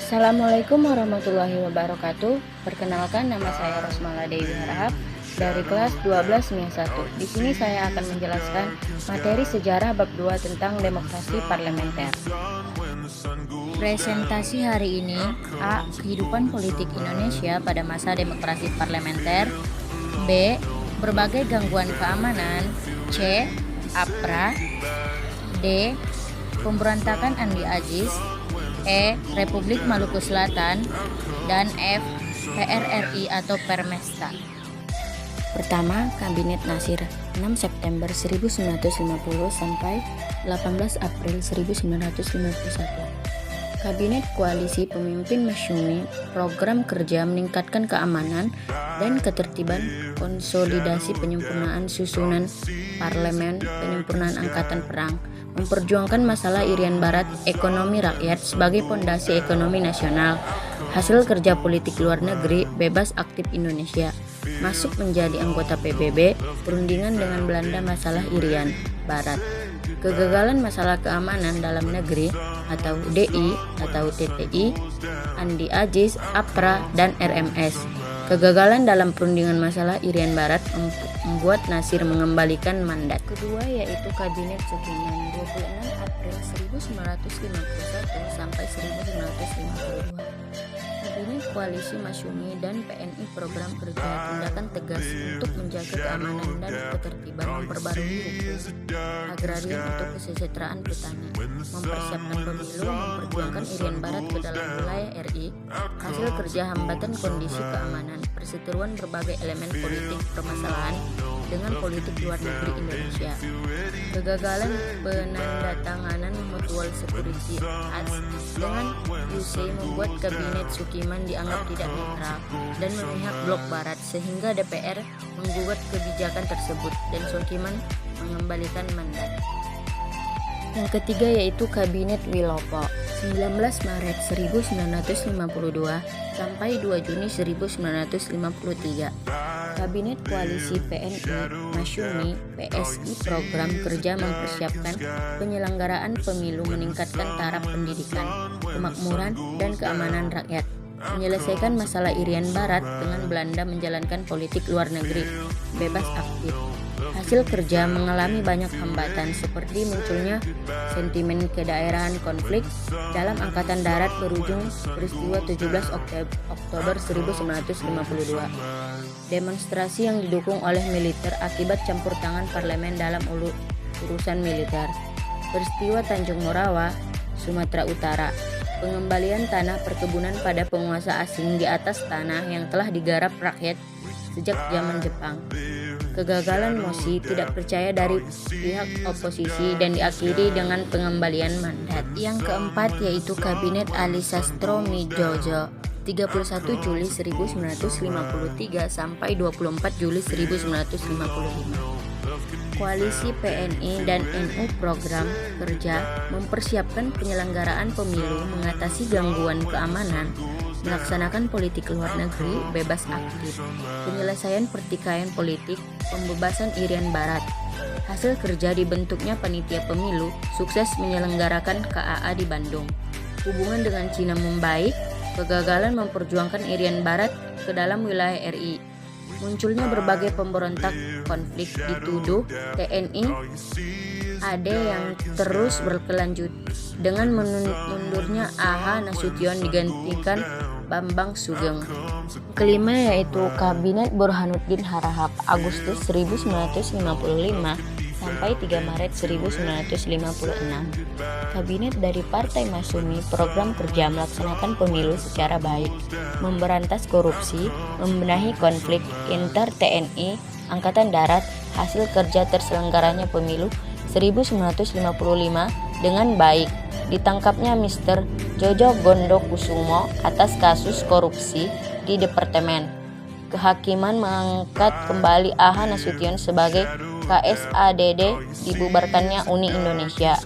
Assalamualaikum warahmatullahi wabarakatuh. Perkenalkan, nama saya Rosmala Dewi Harahap dari kelas 12 MIA 1. Di sini saya akan menjelaskan materi sejarah bab 2 tentang demokrasi parlementer. Presentasi hari ini: A. Kehidupan politik Indonesia pada masa demokrasi parlementer. B. Berbagai gangguan keamanan. C. APRA. D. Pemberontakan Andi Aziz. E. Republik Maluku Selatan. Dan F. PRRI atau Permesta. Pertama, Kabinet Nasir 6 September 1950 sampai 18 April 1951. Kabinet Koalisi Pemimpin Masyumi, program kerja meningkatkan keamanan dan ketertiban, konsolidasi penyempurnaan susunan parlemen, penyempurnaan angkatan perang, memperjuangkan masalah Irian Barat, ekonomi rakyat sebagai pondasi ekonomi nasional, hasil kerja politik luar negeri, bebas aktif Indonesia, masuk menjadi anggota PBB, perundingan dengan Belanda masalah Irian Barat, kegagalan masalah keamanan dalam negeri atau DI atau TTI, Andi Aziz, APRA, dan RMS. Kegagalan dalam perundingan masalah Irian Barat membuat Nasir mengembalikan mandat. Kedua yaitu Kabinet Sukiman 26 April 1951 sampai 1952. Kabinet Koalisi Masyumi dan PNI, program kerja tindakan tegas untuk menjaga keamanan dan ketertiban, memperbarui hukum agrarian untuk kesejahteraan petani, mempersiapkan pemilu, memperjuangkan Irian Barat ke dalam wilayah RI, hasil kerja hambatan kondisi keamanan, perseteruan berbagai elemen politik permasalahan dengan politik luar negeri Indonesia, kegagalan penandatanganan Mutual Security Acts dengan USA membuat Kabinet Sukiman dianggap tidak netral dan memihak blok barat sehingga DPR menggugat kebijakan tersebut dan Sukiman mengembalikan mandat. Yang ketiga yaitu Kabinet Wilopo 19 Maret 1952 sampai 2 Juni 1953. Kabinet Koalisi PNI, Masyumi, PSI, program kerja mempersiapkan penyelenggaraan pemilu, meningkatkan taraf pendidikan, kemakmuran, dan keamanan rakyat, menyelesaikan masalah Irian Barat dengan Belanda, menjalankan politik luar negeri, bebas aktif. Hasil kerja mengalami banyak hambatan seperti munculnya sentimen kedaerahan konflik dalam Angkatan Darat berujung peristiwa 17 Oktober 1952. Demonstrasi yang didukung oleh militer akibat campur tangan parlemen dalam urusan militer. Peristiwa Tanjung Morawa, Sumatera Utara. Pengembalian tanah perkebunan pada penguasa asing di atas tanah yang telah digarap rakyat sejak zaman Jepang. Kegagalan mosi tidak percaya dari pihak oposisi dan diakhiri dengan pengembalian mandat. Yang keempat yaitu Kabinet Ali Sastro Midjojo 31 Juli 1953 sampai 24 Juli 1955. Koalisi PNI dan NU, program kerja mempersiapkan penyelenggaraan pemilu, mengatasi gangguan keamanan, melaksanakan politik luar negeri, bebas aktif, penyelesaian pertikaian politik, pembebasan Irian Barat. Hasil kerja dibentuknya panitia pemilu, sukses menyelenggarakan KAA di Bandung. Hubungan dengan Cina membaik, kegagalan memperjuangkan Irian Barat ke dalam wilayah RI. Munculnya berbagai pemberontak, konflik dituduh TNI AD yang terus berkelanjut dengan mundurnya A.H. Nasution digantikan Bambang Sugeng. Kelima yaitu Kabinet Burhanuddin Harahap Agustus 1955 sampai 3 Maret 1956. Kabinet dari Partai Masyumi, program kerja melaksanakan pemilu secara baik, memberantas korupsi, membenahi konflik inter TNI, Angkatan Darat, hasil kerja terselenggaranya pemilu 1955 dengan baik, ditangkapnya Mr. Jojo Gondokusumo atas kasus korupsi di Departemen Kehakiman, mengangkat kembali A.H. Nasution sebagai KSADD, dibubarkannya Uni Indonesia.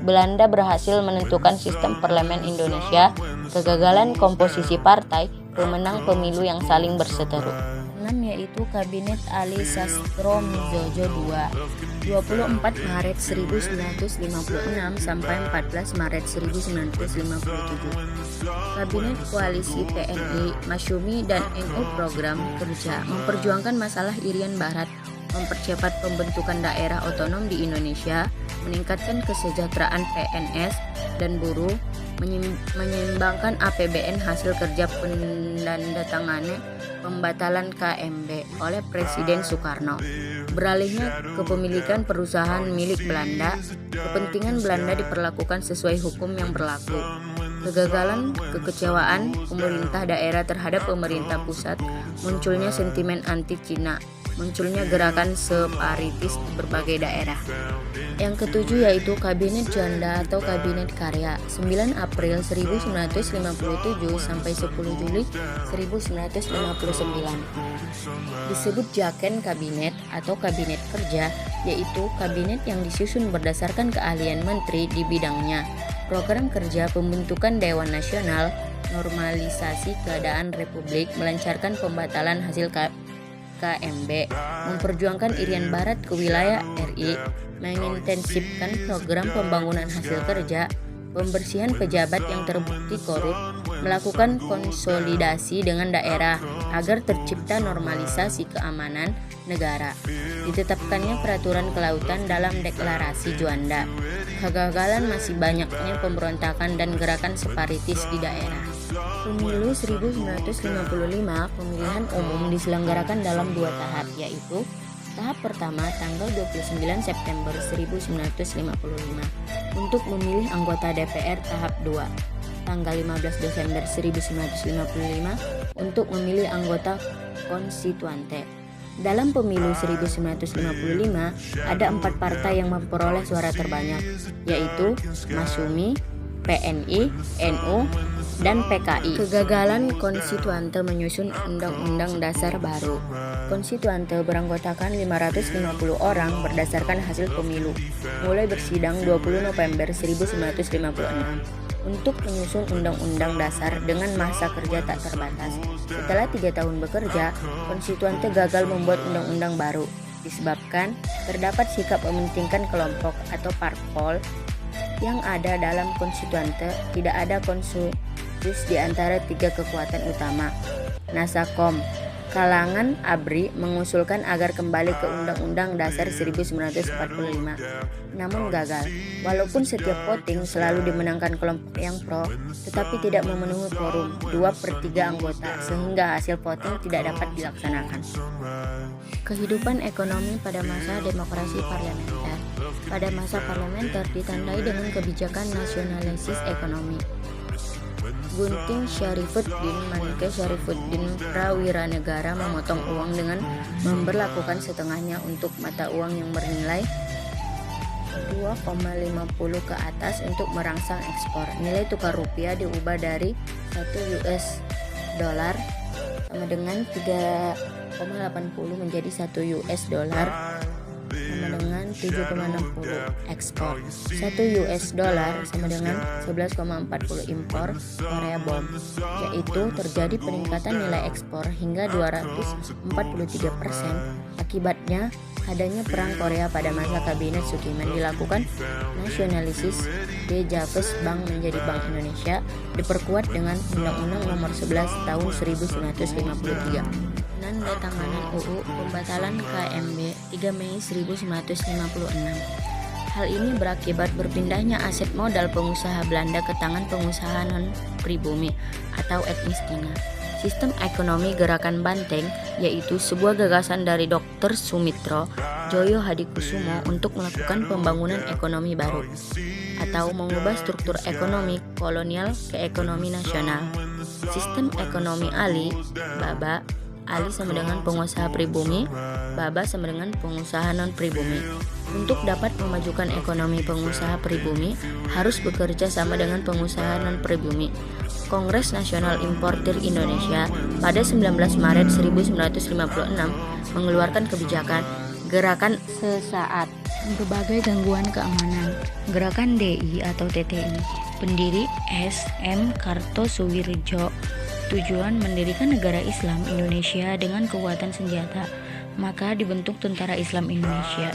Belanda berhasil menentukan sistem parlemen Indonesia, kegagalan komposisi partai, pemenang pemilu yang saling berseteru. 6 yaitu Kabinet Ali Sastro-Mdjojo II 24 Maret 1956 sampai 14 Maret 1957. Kabinet Koalisi TNI, Masyumi dan NU Program Kerja memperjuangkan masalah Irian Barat, mempercepat pembentukan daerah otonom di Indonesia, meningkatkan kesejahteraan PNS dan buruh, menyeimbangkan APBN hasil kerja penandatanganan pembatalan KMB oleh Presiden Soekarno, beralihnya kepemilikan perusahaan milik Belanda, kepentingan Belanda diperlakukan sesuai hukum yang berlaku, kegagalan kekecewaan pemerintah daerah terhadap pemerintah pusat, munculnya sentimen anti Cina, munculnya gerakan separatis di berbagai daerah. Yang ketujuh yaitu Kabinet Janda atau Kabinet Karya 9 April 1957 sampai 10 Juli 1959. Disebut Jaken Kabinet atau Kabinet Kerja, yaitu kabinet yang disusun berdasarkan keahlian menteri di bidangnya. Program kerja pembentukan Dewan Nasional, normalisasi keadaan Republik, melancarkan pembatalan hasil KMB, memperjuangkan Irian Barat ke wilayah RI, mengintensifkan program pembangunan hasil kerja, pembersihan pejabat yang terbukti korup, melakukan konsolidasi dengan daerah agar tercipta normalisasi keamanan negara, ditetapkannya peraturan kelautan dalam deklarasi Juanda, kegagalan masih banyaknya pemberontakan dan gerakan separatis di daerah. Pemilu 1955 pemilihan umum diselenggarakan dalam 2 tahap, yaitu tahap pertama tanggal 29 September 1955 untuk memilih anggota DPR, tahap 2 tanggal 15 Desember 1955 untuk memilih anggota konstituante. Dalam pemilu 1955 ada 4 partai yang memperoleh suara terbanyak, yaitu Masyumi, PNI, NU, dan PKI. Kegagalan konstituante menyusun Undang-Undang Dasar baru. Konstituante beranggotakan 550 orang berdasarkan hasil pemilu, mulai bersidang 20 November 1956 untuk menyusun Undang-Undang Dasar dengan masa kerja tak terbatas. Setelah 3 tahun bekerja, konstituante gagal membuat undang-undang baru, disebabkan terdapat sikap mementingkan kelompok atau parpol yang ada dalam konstituante. Tidak ada konsensus di antara 3 kekuatan utama. Nasakom, kalangan ABRI mengusulkan agar kembali ke Undang-Undang Dasar 1945, namun gagal. Walaupun setiap voting selalu dimenangkan kelompok yang pro, tetapi tidak memenuhi quorum 2/3 anggota, sehingga hasil voting tidak dapat dilaksanakan. Kehidupan ekonomi pada masa demokrasi parlementer. Pada masa parlementer ditandai dengan kebijakan nasionalisis ekonomi. Gunting Syarifuddin Manke Syarifuddin Prawiranegara memotong uang dengan memberlakukan setengahnya untuk mata uang yang bernilai 2,50 ke atas untuk merangsang ekspor. Nilai tukar rupiah diubah dari 1 US dollar sama dengan 3,80 menjadi 1 US dollar sama dengan 7,60 ekspor. 1 US dollar sama dengan 11,40 impor Korea Bom, yaitu terjadi peningkatan nilai ekspor hingga 243%. Akibatnya adanya perang Korea pada masa kabinet Sukiman dilakukan nasionalisis DJaves Bank menjadi Bank Indonesia, diperkuat dengan Undang-Undang Nomor 11 Tahun 1953. Penandatanganan UU Pembatalan KMB 3 Mei 1956. Hal ini berakibat berpindahnya aset modal pengusaha Belanda ke tangan pengusaha non-pribumi atau etnis Cina. Sistem ekonomi gerakan Banteng, yaitu sebuah gagasan dari Dr. Sumitro Joyo Hadikusumo untuk melakukan pembangunan ekonomi baru atau mengubah struktur ekonomi kolonial ke ekonomi nasional. Sistem ekonomi Ali, Baba, Ali sama dengan pengusaha pribumi, Baba sama dengan pengusaha non-pribumi. Untuk dapat memajukan ekonomi pengusaha pribumi, harus bekerja sama dengan pengusaha non-pribumi. Kongres Nasional Importir Indonesia pada 19 Maret 1956 mengeluarkan kebijakan Gerakan Sesaat Berbagai Gangguan Keamanan. Gerakan DI atau TTI, pendiri S. M. Kartosuwirjo Tujuan mendirikan negara Islam Indonesia dengan kekuatan senjata, maka dibentuk Tentara Islam Indonesia.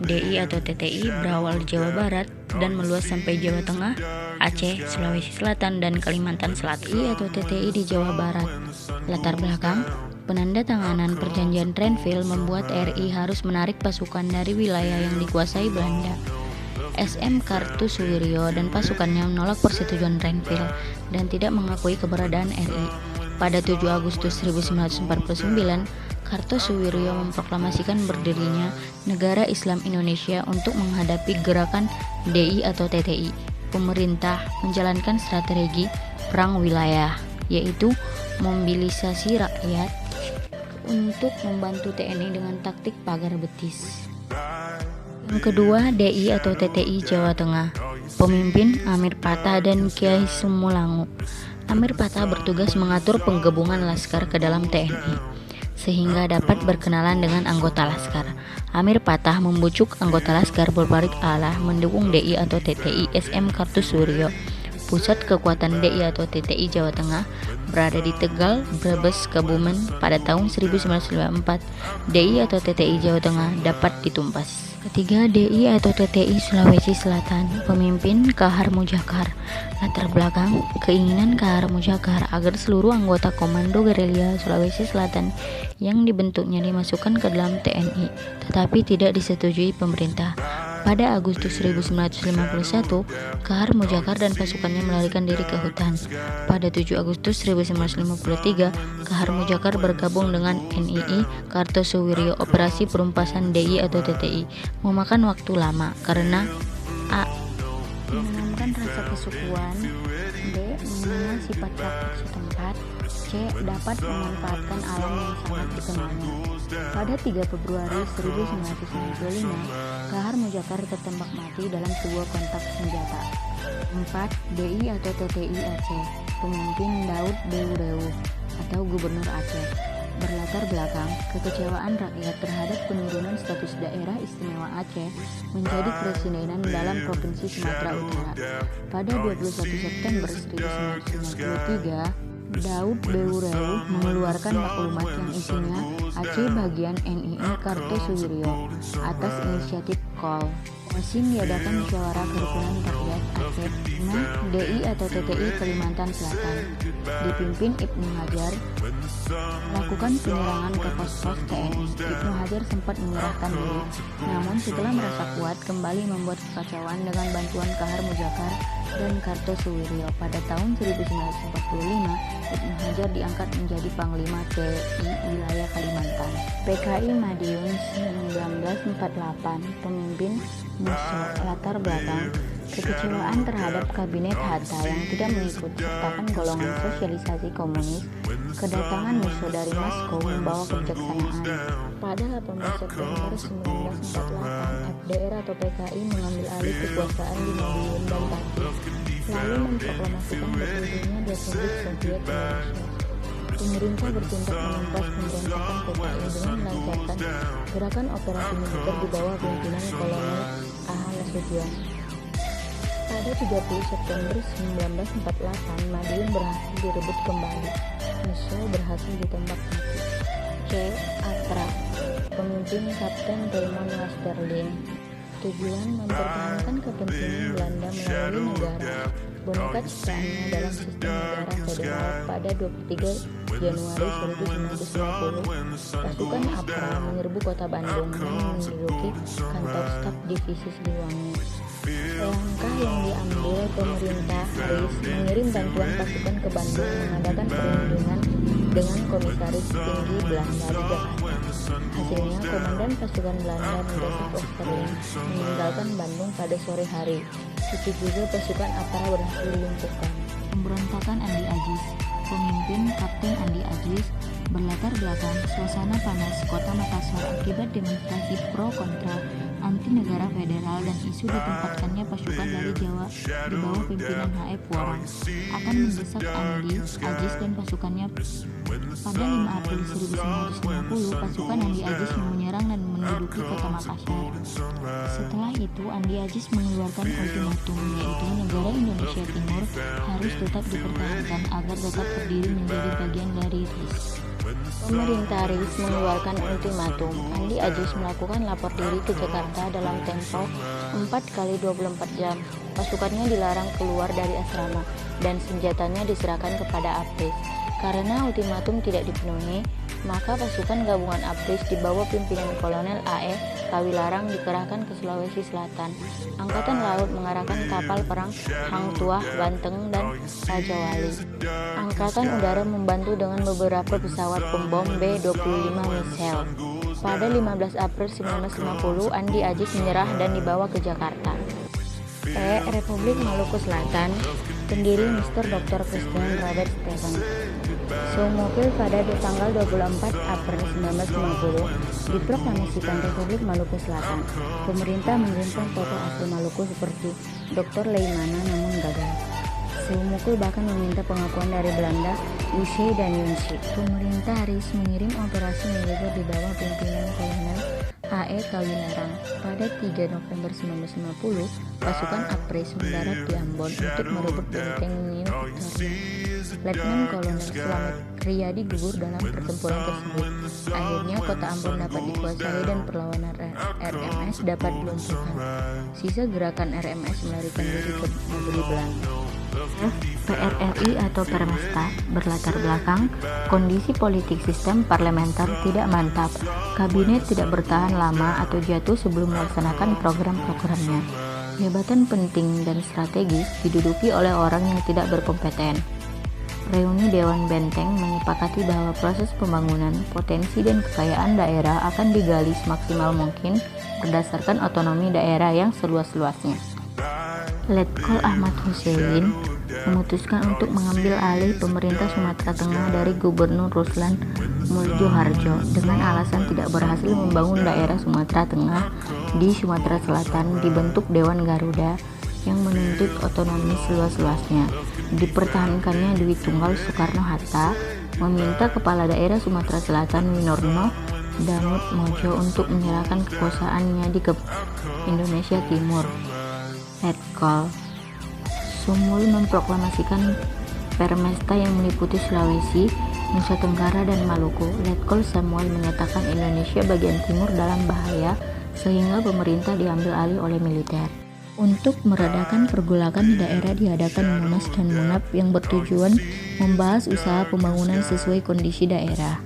DI atau TTI berawal di Jawa Barat dan meluas sampai Jawa Tengah, Aceh, Sulawesi Selatan, dan Kalimantan Selatan. DI atau TTI di Jawa Barat. Latar belakang, penandatanganan Perjanjian Renville membuat RI harus menarik pasukan dari wilayah yang dikuasai Belanda. SM Kartosuwiryo dan pasukannya menolak persetujuan Renville dan tidak mengakui keberadaan RI. Pada 7 Agustus 1949, Kartosuwiryo memproklamasikan berdirinya Negara Islam Indonesia untuk menghadapi gerakan DI atau TTI. Pemerintah menjalankan strategi perang wilayah, yaitu mobilisasi rakyat untuk membantu TNI dengan taktik pagar betis. Yang kedua, DI atau TTI Jawa Tengah. Pemimpin Amir Patah dan Kiai Sumulangu. Amir Patah bertugas mengatur penggabungan laskar ke dalam TNI, sehingga dapat berkenalan dengan anggota laskar. Amir Patah membujuk anggota laskar berbalik arah mendukung DI atau TTI SM Kartosuwiryo. Pusat kekuatan DI atau TTI Jawa Tengah berada di Tegal, Brebes, Kebumen. Pada tahun 1994, DI atau TTI Jawa Tengah dapat ditumpas. Ketiga, DI atau TTI Sulawesi Selatan. Pemimpin Kahar Mujakar. Latar belakang, keinginan Kahar Mujakar agar seluruh anggota Komando Gerilya Sulawesi Selatan yang dibentuknya dimasukkan ke dalam TNI, tetapi tidak disetujui pemerintah. Pada Agustus 1951, Kahar Mujakar dan pasukannya melarikan diri ke hutan. Pada 7 Agustus 1953, Kahar Mujakar bergabung dengan NII Kartosuwiryo. Operasi perumpasan DI atau TTI memakan waktu lama karena A. menanamkan rasa kesukuan, B. mengenal sifat rakyat setempat, C. dapat memanfaatkan alam yang sangat dikenalnya. Pada 3 Februari 1995, Kahar Mujakar tertembak mati dalam sebuah kontak senjata. 4. DI atau TTI Aceh. Pemimpin Daud Beurewu atau Gubernur Aceh. Berlatar belakang, kekecewaan rakyat terhadap penurunan status daerah istimewa Aceh menjadi kepresidenan dalam Provinsi Sumatera Utara. Pada 21 September 1993, Daud Beurewu mengeluarkan maklumat yang isinya Aceh bagian NII Kartosuwiryo atas inisiatif KOL. Wasim diadakan musyawarah kerukunan rakyat Aceh. DI atau TTI Kalimantan Selatan dipimpin Ibnu Hajar melakukan penyerangan ke pos-pos TNI. Ibnu Hajar sempat menyerahkan diri, namun setelah merasa kuat kembali membuat kekacauan dengan bantuan Kahar Mujakar dan Kartosuwiryo. Pada tahun 1945, Ibnu Hajar diangkat menjadi Panglima TNI wilayah Kalimantan. PKI Madiun 1948. Pemimpin Musso. Latar belakang, kekecewaan terhadap Kabinet Hatta yang tidak mengikut sertakan golongan sosialisasi komunis. Kedatangan Musso dari Moskow membawa kebijaksanaan. Pada 18 September 1948, FDR atau PKI mengambil alih kekuasaan di Madiun dan Pati, lalu memproklamasikan berdirinya Republik Soviet Indonesia. Pemerintah bertindak menumpas pemberontakan PKI dengan melancarkan gerakan operasi militer di bawah pimpinan Kolonel A.H. Nasution. Pada 30 September 1948, Madiun berhasil direbut kembali. Musso berhasil ditembak mati. C. Atra. Pemimpin Kapten Raymond Westerlin. Tujuan mempertahankan kepentingan Belanda melalui negara. Boneka ciptaannya dalam sistem negara federal. Pada 23 Januari 1950, pasukan APRA menyerbu kota Bandung dan menduduki kantor staf divisi Siliwangi. Langkah yang diambil pemerintah Haris mengirim bantuan pasukan ke Bandung mengadakan perundingan dengan komisaris tinggi Belanda di Jakarta. Hasilnya, komandan pasukan Belanda mendesak Westerlin meninggalkan Bandung pada sore hari. Itu juga pasukan APRA berhasil dilumpuhkan. Pemberontakan Andi Aziz. Pemimpin Kapten Andi Aziz. Berlatar belakang, suasana panas kota Makassar akibat demonstrasi pro kontra anti negara federal dan isu ditempatkannya pasukan dari Jawa di bawah pimpinan H.E. Puorong akan mendesak Andi Agis dan pasukannya. Pada 5 April 1950, pasukan Andi Agis menyerang dan menduduki kota Makassar. Setelah itu, Andi Agis mengeluarkan ultimatum, yaitu negara Indonesia Timur harus tetap dipertahankan agar tetap berdiri menjadi bagian dari RIS. Pemerintah RIS mengeluarkan ultimatum. Andi Agis melakukan lapor diri ke Jakarta dalam tempo 4 kali 24 jam. Pasukannya dilarang keluar dari asrama dan senjatanya diserahkan kepada APRIS. Karena ultimatum tidak dipenuhi, maka pasukan gabungan APRIS di bawah pimpinan Kolonel A.E. Kawilarang dikerahkan ke Sulawesi Selatan. Angkatan Laut mengarahkan kapal perang Hang Tuah, Banteng, dan Raja Wali. Angkatan Udara membantu dengan beberapa pesawat pembom B-25 Michel. Pada 15 April 1950, Andi Agis menyerah dan dibawa ke Jakarta. Republik Maluku Selatan, pendiri Mr. Dr. Christian Robert Stephen. Sumupil pada tanggal 24 April 1950 diproklamasikan Republik Maluku Selatan. Pemerintah mengirimkan tokoh asli Maluku seperti Dr. Leimana namun gagal. Sumukul bahkan meminta pengakuan dari Belanda, UC dan Yunsi. Pemerintah RIS mengirim operasi militer di bawah pimpinan Kolonel A.E. Kawilarang. Pada 3 November 1950, pasukan APRIS mendarat di Ambon untuk merebut benteng New Victoria. Letnan Kolonel Slamet Riyadi gugur dalam pertempuran tersebut. Akhirnya kota Ambon dapat dikuasai dan perlawanan RMS dapat dilumpuhkan. Sisa gerakan RMS melarikan diri ke negeri Belanda. PRRI atau Permesta berlatar belakang kondisi politik sistem parlementer tidak mantap. Kabinet tidak bertahan lama atau jatuh sebelum melaksanakan program-programnya. Jabatan penting dan strategis diduduki oleh orang yang tidak berkompeten. Reuni Dewan Benteng menyepakati bahwa proses pembangunan, potensi dan kekayaan daerah akan digali semaksimal mungkin berdasarkan otonomi daerah yang seluas-luasnya. Letkol Ahmad Hussein memutuskan untuk mengambil alih pemerintah Sumatera Tengah dari Gubernur Ruslan Muljoharjo dengan alasan tidak berhasil membangun daerah Sumatera Tengah di Sumatera Selatan. Dibentuk Dewan Garuda yang menuntut otonomi seluas-luasnya. Dipertahankannya Dwi Tunggal Soekarno-Hatta meminta Kepala Daerah Sumatera Selatan Winorno Danut Mojo untuk menyerahkan kekuasaannya di Indonesia Timur. Letkol Sumul memproklamasikan Permesta yang meliputi Sulawesi, Nusa Tenggara, dan Maluku. Letkol Samuel menyatakan Indonesia bagian timur dalam bahaya sehingga pemerintah diambil alih oleh militer. Untuk meredakan pergolakan di daerah diadakan Munas dan Munap yang bertujuan membahas usaha pembangunan sesuai kondisi daerah.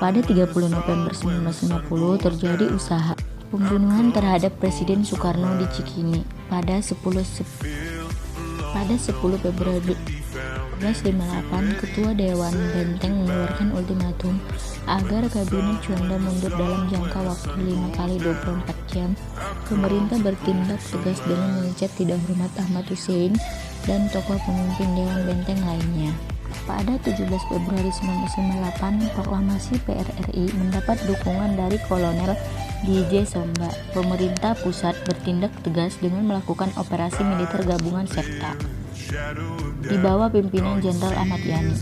Pada 30 November 1950 terjadi usaha pembunuhan terhadap Presiden Soekarno di Cikini. Pada 10 Februari 1958, Ketua Dewan Benteng mengeluarkan ultimatum agar Kabinet Juanda mundur dalam jangka waktu 5 kali 24 jam. Pemerintah bertindak tegas dengan memecat tidak hormat Ahmad Hussein dan tokoh pemimpin Dewan Benteng lainnya. Pada 17 Februari 1958, proklamasi PRRI mendapat dukungan dari Kolonel DJ Somba. Pemerintah pusat bertindak tegas dengan melakukan operasi militer gabungan SEPTA di bawah pimpinan Jenderal Ahmad Yani.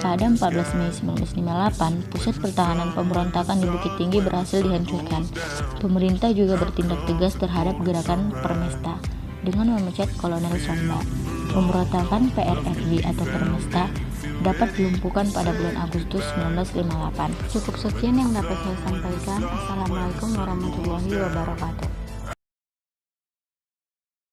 Pada 14 Mei 1958, pusat pertahanan pemberontakan di Bukit Tinggi berhasil dihancurkan. Pemerintah juga bertindak tegas terhadap gerakan Permesta dengan memecat Kolonel Somba. Pemberontakan PRRI atau Permesta dapat dilumpuhkan pada bulan Agustus 1958. Cukup sekian yang dapat saya sampaikan. Assalamualaikum warahmatullahi wabarakatuh.